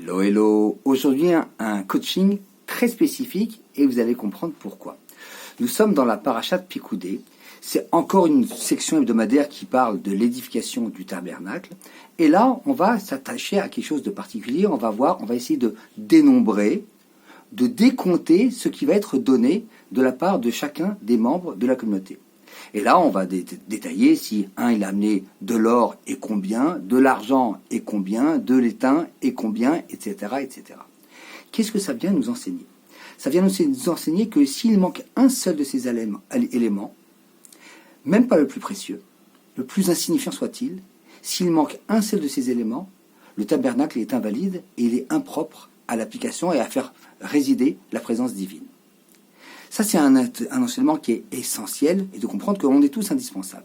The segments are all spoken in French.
Hello, hello. Aujourd'hui, un coaching très spécifique et vous allez comprendre pourquoi. Nous sommes dans la parasha de Pikoudé. C'est encore une section hebdomadaire qui parle de l'édification du tabernacle. Et là, on va s'attacher à quelque chose de particulier. On va essayer de dénombrer, de décompter ce qui va être donné de la part de chacun des membres de la communauté. Et là, on va détailler si il a amené de l'or et combien, de l'argent et combien, de l'étain et combien, etc., etc. Qu'est-ce que ça vient nous enseigner? Ça vient nous enseigner que s'il manque un seul de ces éléments, même pas le plus précieux, le plus insignifiant soit-il, s'il manque un seul de ces éléments, le tabernacle est invalide et il est impropre à l'application et à faire résider la présence divine. Ça, c'est un enseignement qui est essentiel et de comprendre qu'on est tous indispensables.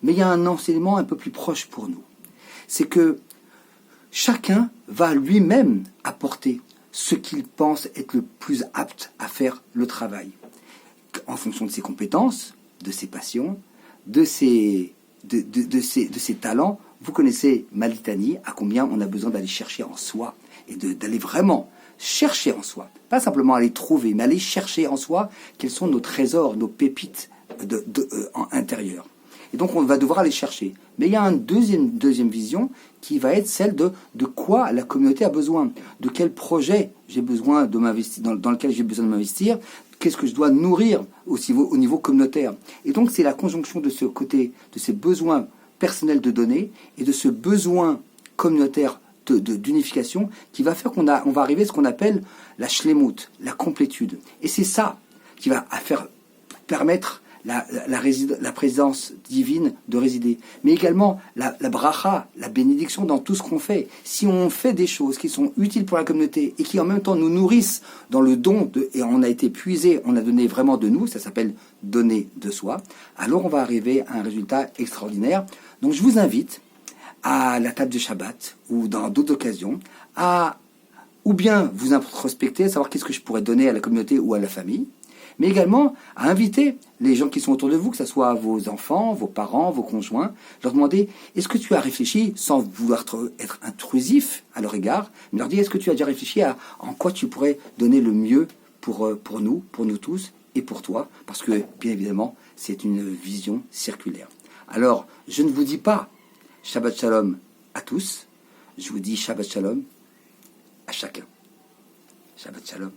Mais il y a un enseignement un peu plus proche pour nous. C'est que chacun va lui-même apporter ce qu'il pense être le plus apte à faire le travail, en fonction de ses compétences, de ses passions, de ses talents. Vous connaissez ma litanie, à combien on a besoin d'aller chercher en soi et d'aller vraiment chercher en soi, pas simplement aller trouver, mais aller chercher en soi quels sont nos trésors, nos pépites intérieures. Et donc on va devoir aller chercher. Mais il y a une deuxième vision qui va être celle de quoi la communauté a besoin, de quel projet j'ai besoin de m'investir, dans lequel j'ai besoin de m'investir, qu'est-ce que je dois nourrir au niveau communautaire. Et donc c'est la conjonction de ce côté, de ces besoins personnels de données et de ce besoin communautaire d'unification qui va faire on va arriver à ce qu'on appelle la shlemut, la complétude. Et c'est ça qui va permettre la présence divine de résider. Mais également la bracha, la bénédiction dans tout ce qu'on fait. Si on fait des choses qui sont utiles pour la communauté et qui en même temps nous nourrissent dans le don, et on a été puisé, on a donné vraiment de nous, ça s'appelle donner de soi, alors on va arriver à un résultat extraordinaire. Donc je vous invite à la table de Shabbat ou dans d'autres occasions, ou bien vous introspecter, à savoir qu'est-ce que je pourrais donner à la communauté ou à la famille, mais également à inviter les gens qui sont autour de vous, que ce soit vos enfants, vos parents, vos conjoints, leur demander est-ce que tu as réfléchi, sans vouloir être intrusif à leur égard, mais leur dire est-ce que tu as déjà réfléchi à en quoi tu pourrais donner le mieux pour nous tous et pour toi, parce que bien évidemment c'est une vision circulaire. Alors je ne vous dis pas Shabbat Shalom à tous, je vous dis Shabbat Shalom à chacun. Shabbat Shalom.